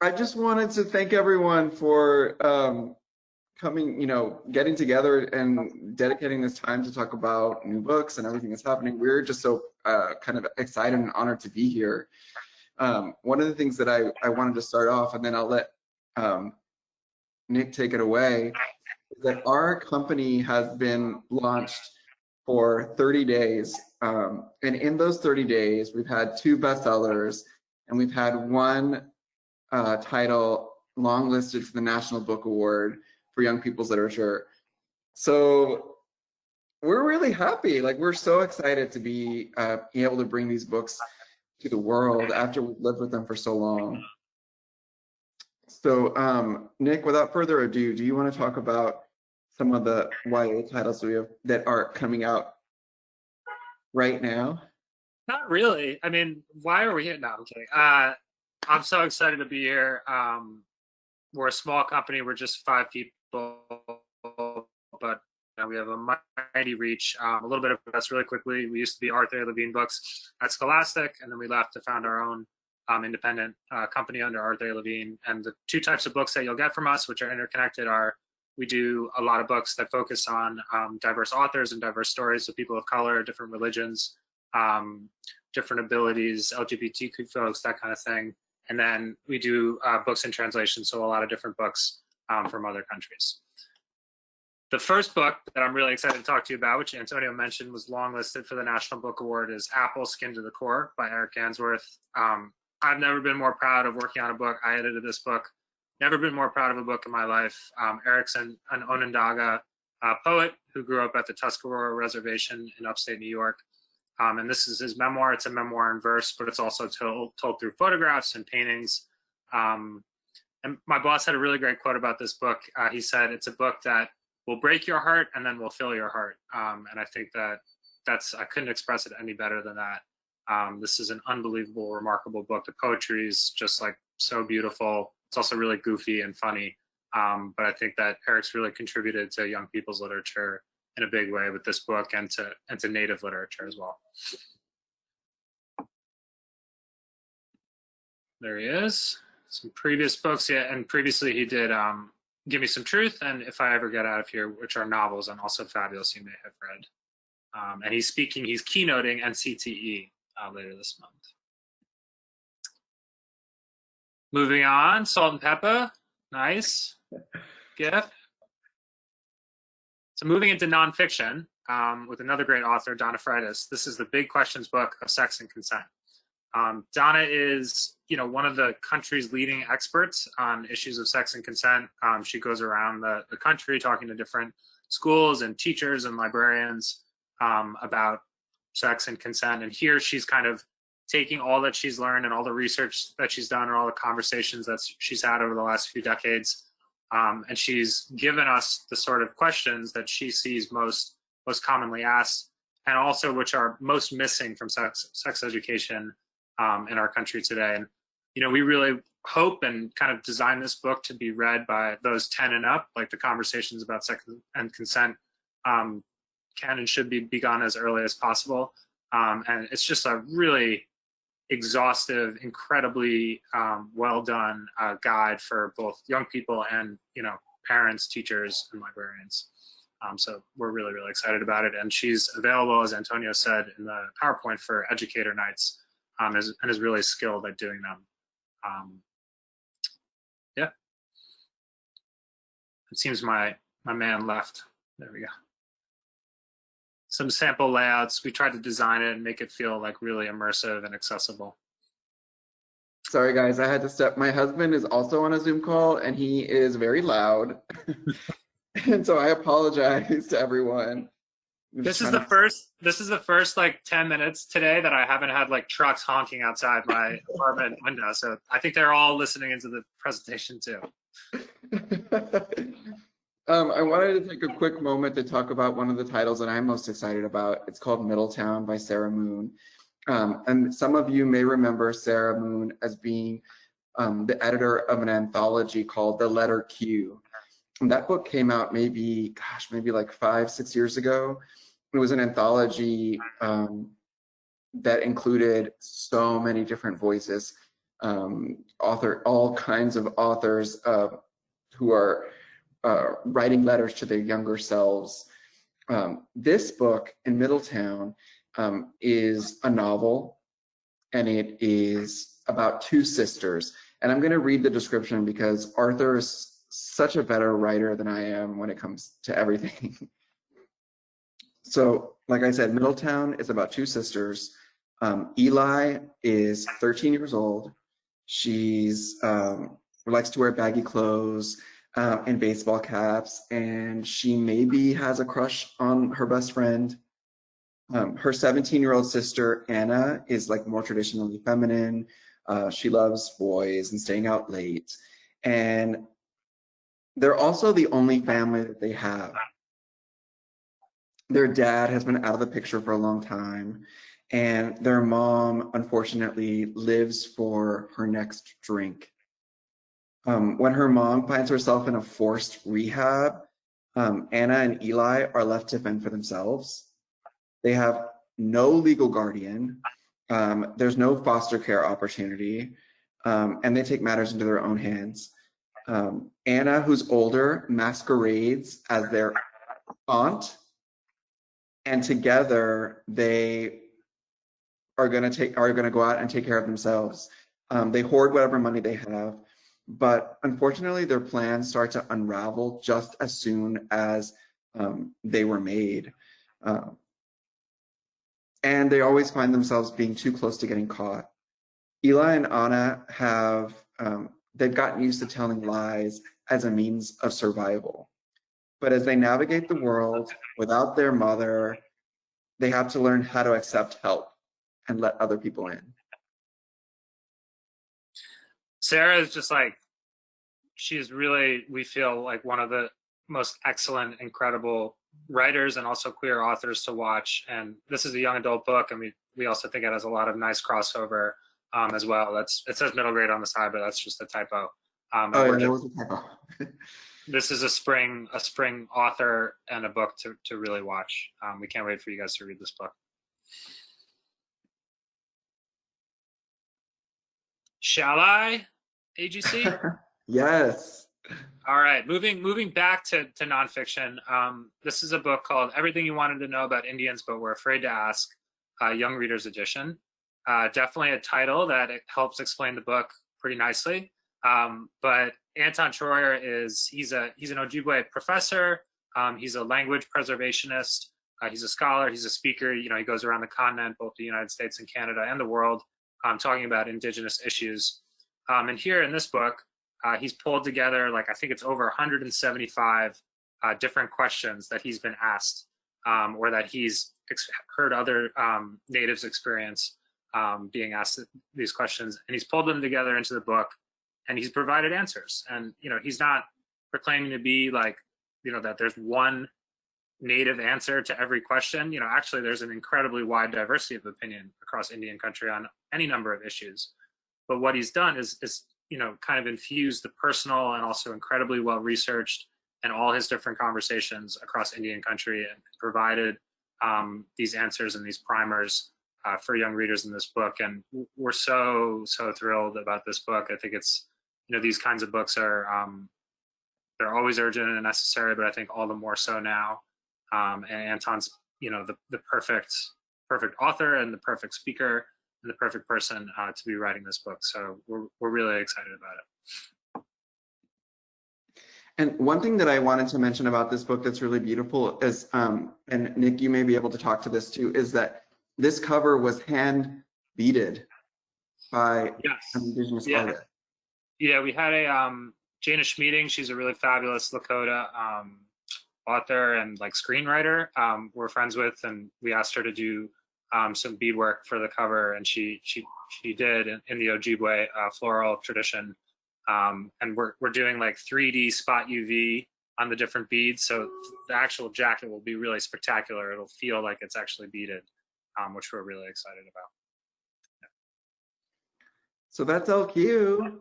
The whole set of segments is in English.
I just wanted to thank everyone for coming, getting together and dedicating this time to talk about new books and everything that's happening. We're just so kind of excited and honored to be here. One of the things that I wanted to start off, and then I'll let Nick take it away, is that our company has been launched for 30 days. And in those 30 days, we've had 2 bestsellers, and we've had 1 title longlisted for the National Book Award for Young People's Literature. So we're really happy. Like, we're so excited to be able to bring these books to the world after we've lived with them for so long. So Nick, without further ado, do you want to talk about some of the YA titles we have that are coming out right now? Not really. I mean, why are we here? No, I'm kidding. I'm so excited to be here. We're a small company. We're just 5 people, but we have a mighty reach. A little bit of us really quickly. We used to be Arthur Levine Books at Scholastic, and then we left to found our own independent company under Arthur Levine. And the 2 types of books that you'll get from us, which are interconnected, are we do a lot of books that focus on diverse authors and diverse stories, so people of color, different religions, different abilities, LGBTQ folks, that kind of thing. And then we do books in translation, so a lot of different books from other countries. The first book that I'm really excited to talk to you about, which Antonio mentioned was longlisted for the National Book Award, is Apple Skin to the Core by Eric Gansworth. I've never been more proud of working on a book. I edited this book. Never been more proud of a book in my life. Eric's an Onondaga poet who grew up at the Tuscarora Reservation in upstate New York. And this is his memoir. It's a memoir in verse, but it's also told through photographs and paintings. And my boss had a really great quote about this book. He said, "It's a book that will break your heart and then will fill your heart." And I think I couldn't express it any better than that. This is an unbelievable, remarkable book. The poetry is just like so beautiful. It's also really goofy and funny. But I think that Eric's really contributed to young people's literature in a big way with this book, and to Native literature as well. There he is. Some previous books, yeah, and previously he did Give Me Some Truth and If I Ever Get Out of Here, which are novels and also fabulous, you may have read. And he's keynoting NCTE later this month. Moving on, Salt and Pepper, nice, GIF. So moving into nonfiction with another great author, Donna Freitas. This is the Big Questions book of sex and consent. Donna is, one of the country's leading experts on issues of sex and consent. She goes around the country talking to different schools and teachers and librarians about sex and consent. And here she's kind of taking all that she's learned and all the research that she's done and all the conversations that she's had over the last few decades. And she's given us the sort of questions that she sees most commonly asked, and also which are most missing from sex education in our country today. And we really hope and kind of design this book to be read by those 10 and up. Like, the conversations about sex and consent can and should be begun as early as possible. And it's just a really exhaustive, incredibly well done guide for both young people and parents, teachers, and librarians. So we're really, really excited about it. And she's available, as Antonio said, in the PowerPoint for educator nights, and is really skilled at doing them. Yeah. It seems my man left. There we go. Some sample layouts. We tried to design it and make it feel like really immersive and accessible. Sorry guys, I had to step. My husband is also on a Zoom call and he is very loud. And so I apologize to everyone. This is the first like 10 minutes today that I haven't had like trucks honking outside my apartment window. So I think they're all listening into the presentation too. I wanted to take a quick moment to talk about one of the titles that I'm most excited about. It's called Middletown by Sarah Moon. And some of you may remember Sarah Moon as being the editor of an anthology called The Letter Q. And that book came out maybe like 5-6 years ago. It was an anthology that included so many different voices all kinds of authors who are writing letters to their younger selves. This book, In Middletown, is a novel, and it is about two sisters. And I'm going to read the description because Arthur is such a better writer than I am when it comes to everything. So, like I said, Middletown is about two sisters. Eli is 13 years old. She's likes to wear baggy clothes and baseball caps, and she maybe has a crush on her best friend. Her 17-year-old sister, Anna, is like more traditionally feminine. She loves boys and staying out late. And they're also the only family that they have. Their dad has been out of the picture for a long time, and their mom, unfortunately, lives for her next drink. When her mom finds herself in a forced rehab, Anna and Eli are left to fend for themselves. They have no legal guardian. There's no foster care opportunity, and they take matters into their own hands. Anna, who's older, masquerades as their aunt, and together they are going to go out and take care of themselves. They hoard whatever money they have, but unfortunately, their plans start to unravel just as soon as they were made. And they always find themselves being too close to getting caught. Eli and Anna have, they've gotten used to telling lies as a means of survival. But as they navigate the world without their mother, they have to learn how to accept help and let other people in. Sarah is just like, she's really, we feel like one of the most excellent, incredible writers and also queer authors to watch. And this is a young adult book, and we also think it has a lot of nice crossover as well. It says middle grade on the side, but that's just a typo. Oh, yeah, that was a typo. This is a spring author and a book to really watch. We can't wait for you guys to read this book. Shall I, AGC? Yes. All right, moving back to nonfiction. This is a book called Everything You Wanted to Know About Indians But Were Afraid to Ask, Young Readers Edition. Definitely a title that it helps explain the book pretty nicely. But Anton Troyer he's an Ojibwe professor. He's a language preservationist. He's a scholar. He's a speaker. You know, he goes around the continent, both the United States and Canada and the world, talking about indigenous issues. And here in this book, he's pulled together, like, I think it's over 175 different questions that he's been asked, or that he's heard other natives experience being asked these questions. And he's pulled them together into the book, and he's provided answers. And, you know, he's not proclaiming to be like, you know, that there's one native answer to every question. You know, actually, there's an incredibly wide diversity of opinion across Indian country on any number of issues. But what he's done is you know, kind of infused the personal and also incredibly well researched and all his different conversations across Indian country, and provided these answers and these primers for young readers in this book. And we're so thrilled about this book. I think it's, you know, these kinds of books are they're always urgent and necessary, but I think all the more so now. And Anton's, you know, the perfect author and the perfect speaker and the perfect person to be writing this book. So we're really excited about it. And one thing that I wanted to mention about this book that's really beautiful is, and Nick, you may be able to talk to this too, is that this cover was hand beaded by an Indigenous artist. Yeah, we had a Jana Schmeeding. She's a really fabulous Lakota author and like screenwriter we're friends with, and we asked her to do some beadwork for the cover, and she did in the Ojibwe floral tradition. And we're doing like 3D spot UV on the different beads, so the actual jacket will be really spectacular. It'll feel like it's actually beaded, which we're really excited about. Yeah. So that's all cute.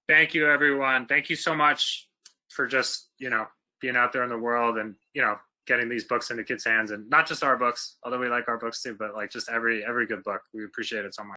Thank you, everyone. Thank you so much for just, you know, being out there in the world and, you know, getting these books into kids' hands, and not just our books, although we like our books too, but like just every good book. We appreciate it so much.